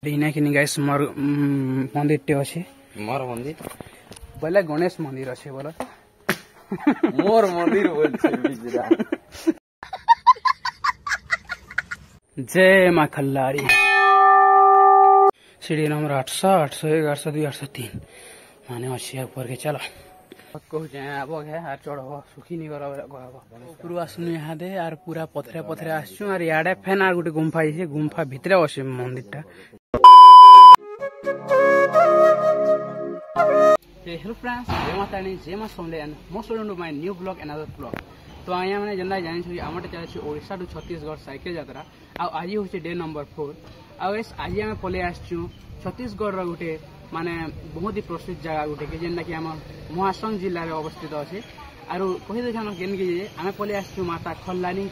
इना कि गाइस मोर मंदिर टे अच्छे मोर मंदिर बोले गणेश मंदिर अच्छे बोला मोर मंदिर बोलछे बिजरा। जय माँ खल्लारी सीढ़ी नंबर 800 801 802 803 माने अच्छे ऊपर के चलो कहूँ अब है चढ़ सुखी नहीं ऊपर आसनु यहाँ दे आर पूरा पथरे पथरे आसु आर इे फेन आर गोटे गुम्फा है गुम्फा भितर अच्छे मंदिर टा। हेलो फ्रेंड्स जय माता जय माँ Samalei and most welcome to my new blog another blog. तो आया मैंने जेनता जानी आम चलती ओडिशा टू छत्तीसगढ़ साइकेल यात्रा आज हूँ डे नंबर 4 आज आम पलि आसचु छत्तीसगढ़ गोटे माने बहुत ही प्रसिद्ध जगह गोटे कि जेनटा कि आम महासंग जिले में अवस्थित अच्छे आर कही देखे केन के आम पलि आसचु माता खल्लानी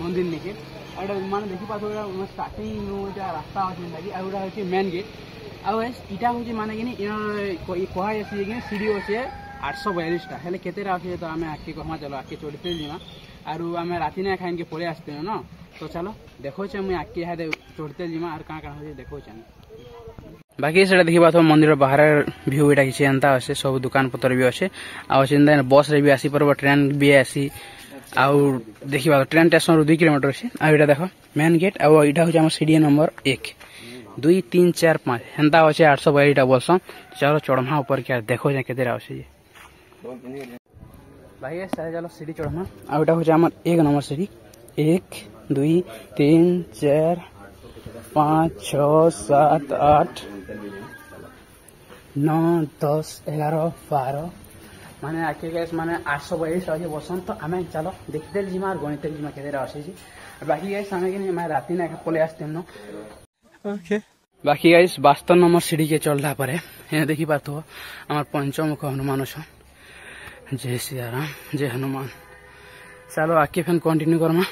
मंदिर निके माने देखी पास स्टार्टिंग रास्ता अच्छे आउटा हूँ मेन गेट आईटा हूँ माने कि कहुए कि सीढ़ी अच्छे 842 हेल्ले केतेरा अच्छे तो आम आगे कहमा चलो आगे चढ़ते जीमा आर आम राति ना खाइन के पलि आसते न तो चलो देखोचे मुझे आगे यहाँ चढ़ते जीमा आर क्या हो देखोचे बाकी से देखा तो मंदिर बाहर भ्यू यहाँ किसी एंता अच्छे सब दुकान पतर भी अच्छे आने बस रे भी आसी पार ट्रेन भी आसी आउ देखा ट्रेन स्टेशन 2 किलोमीटर अच्छे आईटा देख मेन गेट आईटा हूँ सीढ़ी नंबर 1 2 3 4 5 हेन्ता अच्छे 842 बोलसन चलो चढ़मा ऊपर क्या देखो जे केतेरा अच्छे भाई चलो सीढ़ी चढ़मा आईटा हूँ 1 नंबर सीढ़ी 1 2 3 4 5 6 7 8 9 10 11 12 माने आके गैस माने 842 अच्छे बसन तो आम चलो देखते जीमा और गणित जीमा केतेरा अच्छे बाकी गैस आम कि राति ना पलि आसते न ओके बाकी गाइस 72 नंबर सीढ़ी के चलता पर यहाँ देखी पार्थ आम पंचमुख हनुमान अच्छा जय सियाराम जय हनुमान चलो आके फिर कंटिन्यू करमा।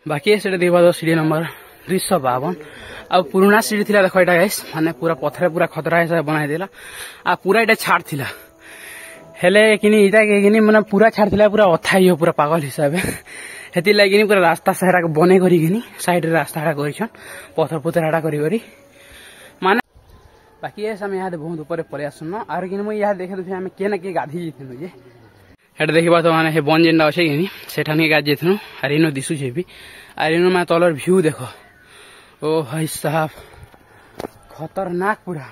बाकी से देखा सीढ़ी नंबर 252 आ पुराना सीढ़ी थिला देखो यहाँ गाइस माने पूरा पथरे पूरा खतरा हिसाब बनाई देला आ पूरा यहाँ छाड़ थिला हेले किनी इटा के माने पूरा छाड़ थिला पूरा अथाई हो पूरा पागल हिसाब हेती लगी पूरा रास्ता सारा बने करी साइड रास्ता कर पथर पथर हाड़ा करी माने बाकी आम यहाँ बहुत ऊपर पलि आसन आर कि यहाँ देखे दूसरे आम किए ना किए गाधी जाइलु जे हेट देखा तो माने बन जेनटा अच्छे कि सेठान गाधी जाइलु आर इन दिशुचे भी आर इन मैं तलर भ्यू देख ओ भाई साहब खतरनाक पूरा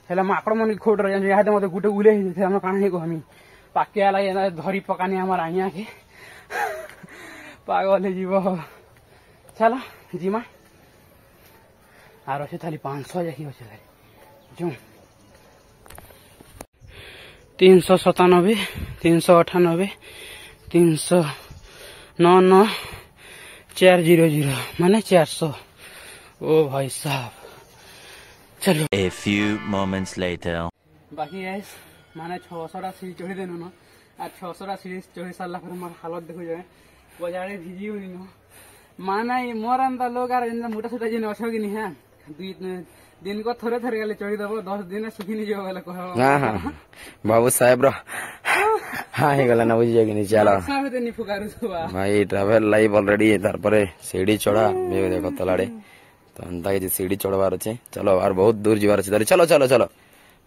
हेल्ला माकड़ मन खोट रही यहाँ मत गोटे उले कहीं कहमी पाके लगे धरी पकानी आम आइया के पागल जीव चलो जीमा आर अच्छे थाली 500 जाकि अच्छे जो 397 398 399 400 माने 400 ओ भाई साहब चलो A few moments later बाकी गाइस माने 600 सीढ़ी चढ़ी देनु न आ 600 सीढ़ी चढ़ी सारा फिर मोर हालत देखो जाए बजारे भिजी हुई न माने मोर अंदा लोग आर मोटा छोटा जिन अच्छो कि नहीं है दिन को थोड़े थोड़े गले चढ़ी दबो 10 दिन सुखी नहीं जो गले कहो हां हां बाबू साहेब रो हाँ ही गला ना बुझी जाएगी चलो भाई ट्रावेल लाइव ऑलरेडी तार पर सीढ़ी चढ़ा मैं देखो तलाड़े तो अंता के सीढ़ी चढ़वार अच्छे चलो यार बहुत दूर जीवार अच्छे चलो चलो चलो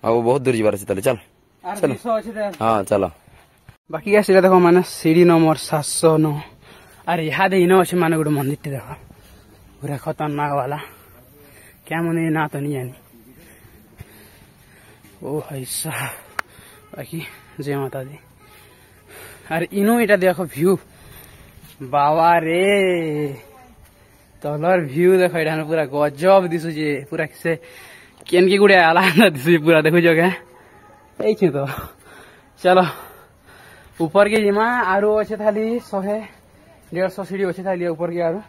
बाबू बहुत दूर जीवार अच्छे चलो चलो हाँ चलो बाकी क्या सीढ़ी देखो माने सीढ़ी नंबर 709 अरे यहाँ दे इनो अच्छे माने गोटे मंदिर टी देखो पूरा खतरनाक वाला क्या मन ना तो नहीं जानी ओ भाई साहब बाकी जय माता दी अरे इनो इटा देखो व्यू बाबा रे तलर व्यू देखो यहाँ पूरा गजब दिशुचे पूरा से केन की गुड़े आला दिशुचे पूरा देखो क्या तो चलो ऊपर के जिमा आरो अच्छे थाली 100-150 सीढ़ी अच्छे थाली ऊपर के आरो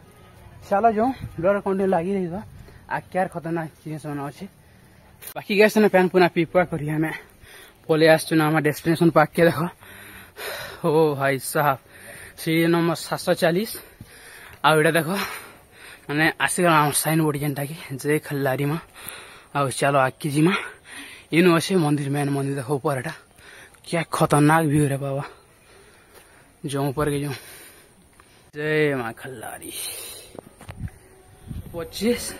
चलो जो डर कंटिन्यू लगी रही था आ क्या खतरनाक चीज अच्छे बाकी गैस ने पैन पुना पीपा करी हमें पलि आसम डेस्टिनेशन पाक के देखो ओ भाई साहब सीढ़ी नंबर 740 आउ इटा देखो माने आसीगला साइन बोर्ड जेनटा कि जय खल्लारी माँ आ चलो आगे जीमा इन अच्छे मंदिर मेन मंदिर देखो ऊपर एटा क्या खतरनाक व्यू रे बाबा जो ऊपर के जो जय माँ खल्लारी 25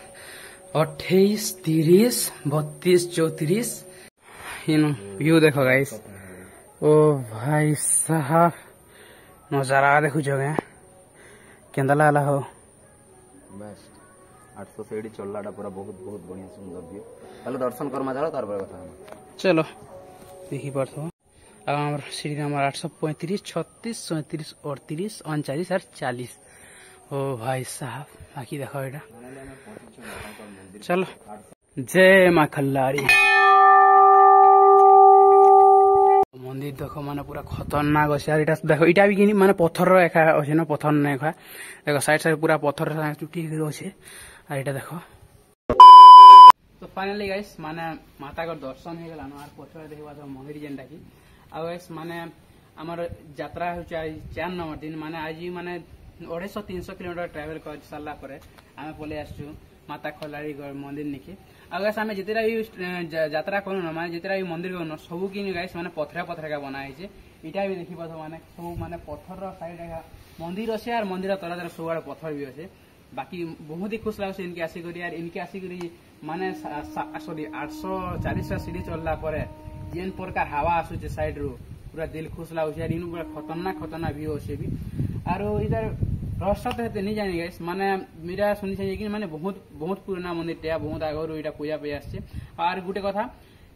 28 30 32 34 इन व्यू देखो गाइस ओ भाई साहब नजारा देखो जगह केंदा लागला हो बेस्ट 800 सीढ़ी चललाटा पूरा बहुत बहुत बढ़िया सुंदर व्यू चलो दर्शन करमा जाओ तार पर कथा चलो देखी पार्थो अब हमार सीढ़ी नंबर 835 36 37 38 39 और 40 ओ भाई साहब बाकी देखो बेटा चलो जय माँ खल्लारी मंदिर देखो माने पूरा खतरनाक अच्छे यार देखो इटा भी कि माने पत्थर एका अच्छे ना पत्थर नहीं खा देखो साइड साइड पूरा पत्थर चुटी अच्छे और इटा देखो तो फाइनली गाइस माने माता का दर्शन हो गला आर पछरे देखबा तो मंदिर जेनटा कि आ गाइस माने हमर यात्रा हो 4 नंबर दिन माने आज माने 250-300 किलोमीटर ट्रैवल कर साला परे आमे पले आसछु माता खल्लारी मंदिर निके आ गाइस आमे जितेरा भी यात्रा करू न माने जितेरा भी मंदिर करू न सब कि गाइस माने पथरा का बना है इटा भी देखिबा तो माने सब माने पत्थर साइड एका मंदिर अच्छे और मंदिर तला सब आड़े पत्थर भी अच्छे बाकी बहुत ही खुश लगे इनके आसिक यार इनके आसिक माने सॉरी 840 सीढ़ी चलला परे जेन प्रकार हवा आसुचे साइड रू पूरा दिल खुश लगे यार इन पूरा खतरनाक व्यू अच्छे भी और इधर रहस्य तो हेते नहीं जानी गाइस माने मेरा सुनी कि माने बहुत पुराना मंदिर टे बहुत आगर इटा पूजा पे आछे और गुटे कथा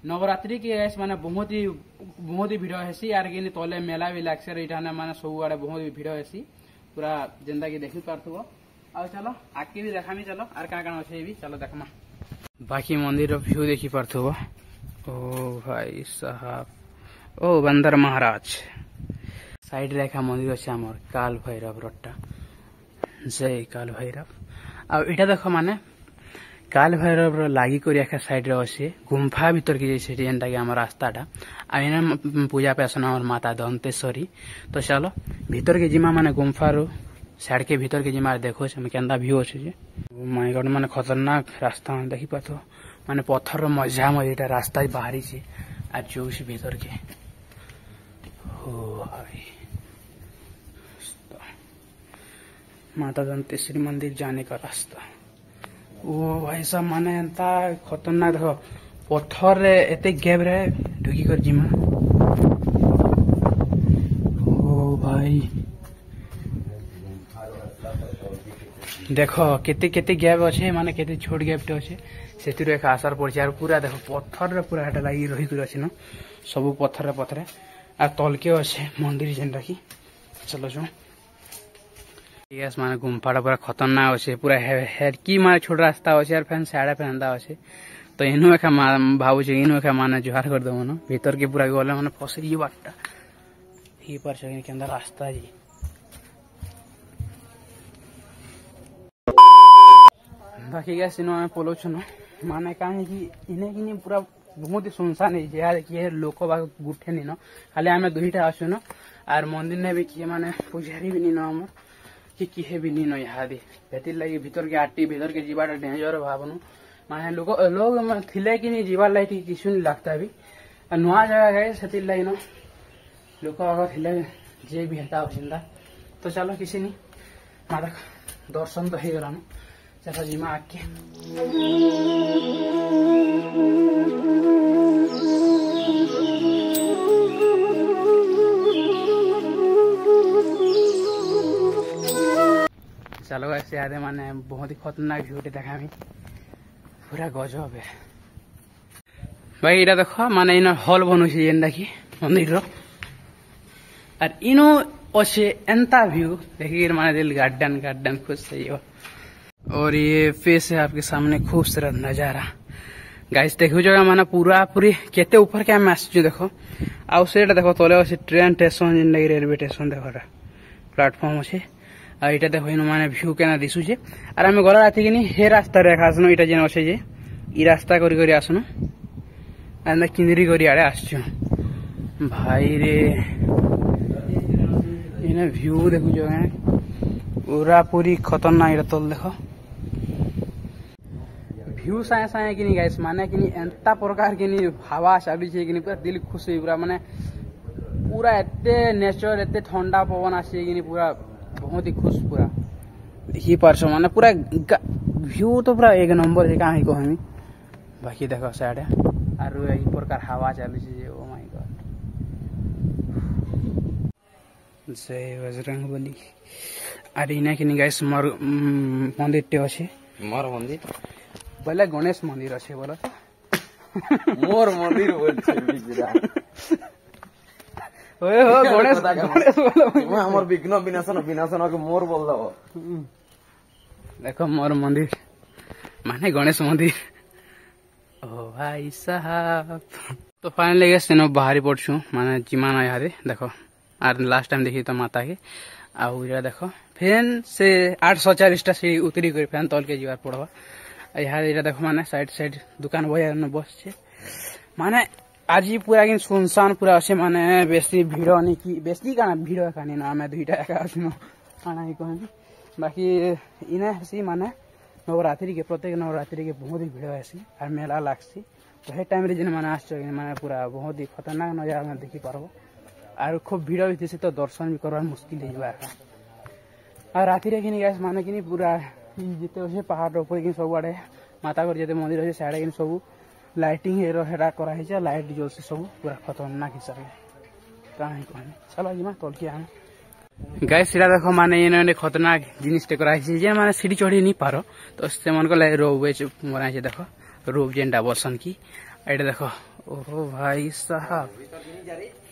नवरात्रि के गाइस माने बहुत ही भीड़ हेसी आर के तले मेला भी लागसे इटा माने सब आड़े बहुत भीड़ हेसी पूरा जेंदा कि देखि पारथबो आ चलो आके भी देखामी चलो आर का अच्छे भी चलो देखमा बाकी मंदिर व्यू देखी पारथबो ओ भाई साहब ओ बंदर महाराज साइड रेखा मंदिर अच्छे आमर काल भैरव रट्टा जय काल भैरव आ इटा देखो माने काल भैरव लागी करी एका साइड रे अच्छे गुम्फा भीतर के जैसे जेनटा कि हमर रास्ताटा आ इने पूजा पे आसन हमर माता दंतेश्वरी तो चलो भीतर के जिमा माने गुम्फा रो साइड के भीतर के जिमा देखो से केंदा व्यू अच्छे जे ओ माय गॉड माने खतरनाक रास्ता देखि पाथो माने पत्थर मजा मजा रास्ता बाहरी छे आ जो भीतर के हो भाई माता दंतेश्वरी मंदिर जाने का रास्ता ओ भाई साहब माने एंता खतरनाक देखो पत्थर एते गैप रे ढुकी कर जिमा ओ भाई देखो केते केते गैप अच्छे माने केते छोट गैप टे अच्छे सेतिर एक आसार पड़े पूरा देखो पत्थर रे पूरा हटा लगी रही कर अच्छे न सब पत्थर आ तलके अच्छे मंदिर जेनटा कि चलो जो यस माने गुम्फाटा पूरा खतरनाक अच्छे पूरा हेड की माने छोट रास्ता अच्छे यार फैन साइड फैंदा अच्छे तो इनु एका भावु छे इनु एका माने जुहार कर दो न भीतर के पूरा गले माने फसे ये बाटटा ही पर छे के अंदर रास्ता जी बाकी गैस इन पोलो छन माने कहीं कि इन्हें कि पूरा बहुत ही सुनसान है यार कि लोक बाग गुठे नी न खाली आम दुईटा आसु न आर मंदिर ने भी किए माने पुजारी भी नी न हमर कि किहे भी नी न इहादी हेतिर लगी भीतर के आटी भीतर के जीवाटा डेंजर भावनु माने लोग थिले कि नहीं जीवार लाइट किछु नहीं लगता भी नुआ जगह गए सेतिर लगी न लोक अगर थिले जे भी हेता चिंता तो चलो किसी नहीं माता दर्शन तो हो गला चलो जीमा आके चलो ऐसे याद है माने बहुत ही खतरनाक व्यू देखा पूरा गजब है भाई इटा देखो माने इन हॉल बनुचे जेनटा कि मंदिर और इनो अच्छे एंता व्यू देखिए माने दिल गार्डन खुश सही हो और ये फेस है आपके सामने खूबसूरत नजारा गाइस देखो जगह माने पूरी केते ऊपर के मैं आसु देखो आउ सेटा देखो तले अच्छे ट्रेन स्टेशन जेनटा कि रेलवे स्टेशन देखो प्लेटफॉर्म अच्छे आ इटा देखो इन माने व्यू केना दिसुचे और आम गला राति कि हे रास्ता रेखा आसनो इटा जेन अच्छे जे इ रास्ता करी आसनो एंदा किंदरी करी आड़े आसछु भाई रे इन व्यू देखो जगह पूरा पूरी खतरनाक इटा तल देखो भ्यू साए साए कि गाइस माने कि एंता प्रकार कि हवा चली कि पूरा दिल खुश हुई पूरा माने पूरा एते नेचर एते ठंडा पवन आसी कि पूरा बहुत ही खुश पूरा देखी पार्छ माने पूरा व्यू तो पूरा एक नंबर है कहीं कहमी बाकी देखो साइड आरु यही प्रकार हवा चली ओ माय गॉड जय बजरंगबली आर इना कि गाइस मोर मंदिर टे अच्छे मोर मंदिर बोले गणेश मंदिर अच्छे बोलो मोर मंदिर बोलछे बिजरा ओए हो गणेश गणेश बोलो हमर विघ्न विनाशन विनाशन के मोर बोल दो देखो मोर मंदिर माने गणेश मंदिर ओ भाई साहब तो फाइनली गैस तेनो बाहरी पड़छु माने जिमान यहाँ देखो आर लास्ट टाइम देखी तो माता के आउ इरा देखो फेन से 840 सीढ़ी उतरी कर फेन तल के जीवार पड़वा यहाँ इरा देखो माने साइड साइड दुकान बजार में बस छे माने आज पूरा कि सुनसान पूरा अच्छे माने बेसी भीड़ नहीं कि बेसी काना भीड़ खानी ना मैं दुईटा एका आसनो खाना ही कहनी बाकी इना हसी माने नवरात्रि के प्रत्येक नवरात्रि के बहुत ही भीड़ आसी और मेला लागसी तो हे टाइम रे जिन माने आस माने पूरा बहुत ही खतरनाक नजारा में देखी पारबो और खूब भीड़ भी थी तो दर्शन भी करवा मुश्किल है और राति रे कि गाइस माने कि पूरा जिते अच्छे पहाड़ ऊपर कि सब आड़े माता घर जिते मंदिर अच्छे साड़े कि सब लाइटिंग हेरा कराई लाइट जलसे सब पूरा खतरनाक हिसाब से कहीं कहनी चलो जिमा तल के आम गाइस सीधा देखो माने इन्होंने खतरनाक जिनिस कराई माने सीढ़ी चढ़ी नहीं पारो तो से मन को लगे रोब बनाई देखो रोब जेनटा बसन की एटा देखो ओहो भाई साहब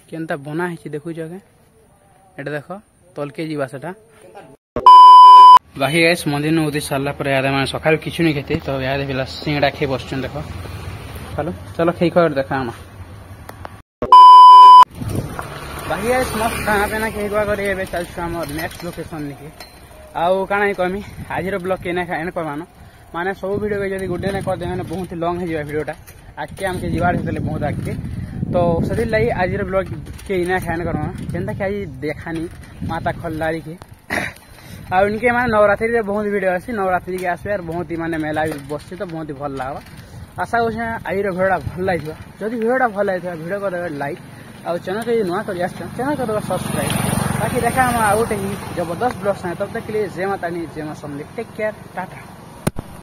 केनता बना है देखु जगह एटा देखो तल के जीवा सेटा बाकी गाइस मंदिर में उदी सारा पर याद मैंने सकाल किचु नहीं खेते तो याद पिला सिंगड़ा खे बस देखो चलो चलो खे खबर देखा हम बाकी गाइस मस्त खाना पीना खे कर चलछु नेक्स्ट लोकेशन लिखे आउ काना कहमी आज ब्लॉग के एन कहमान माने सब वीडियो के गोटे ने करदे मैंने बहुत लंग है वीडियोटा आज के आमके जीवार होते बहुत आगे तो से लगी आज ब्लॉग के इना खान करमा जेनता कि आज देखानी माता खल्लारी के आ उनके माने नवरात्रि रे बहुत वीडियो आसी नवरात्रि के आसबे और बहुत ही माने मेला भी बसছে तो बहुत ही भल लागबा आशा करछे आज वीडियोटा भल लागिबा जदि वीडियोटा भल लागिबा वीडियो को देबे लाइक और चैनल के नुआ करी आछन चैनल को देबे सब्सक्राइब बाकी देखा हम आउट ही जबरदस्त ब्लॉग है तब तक के लिए जय माता दी जय मां समले टेक केयर टाटा।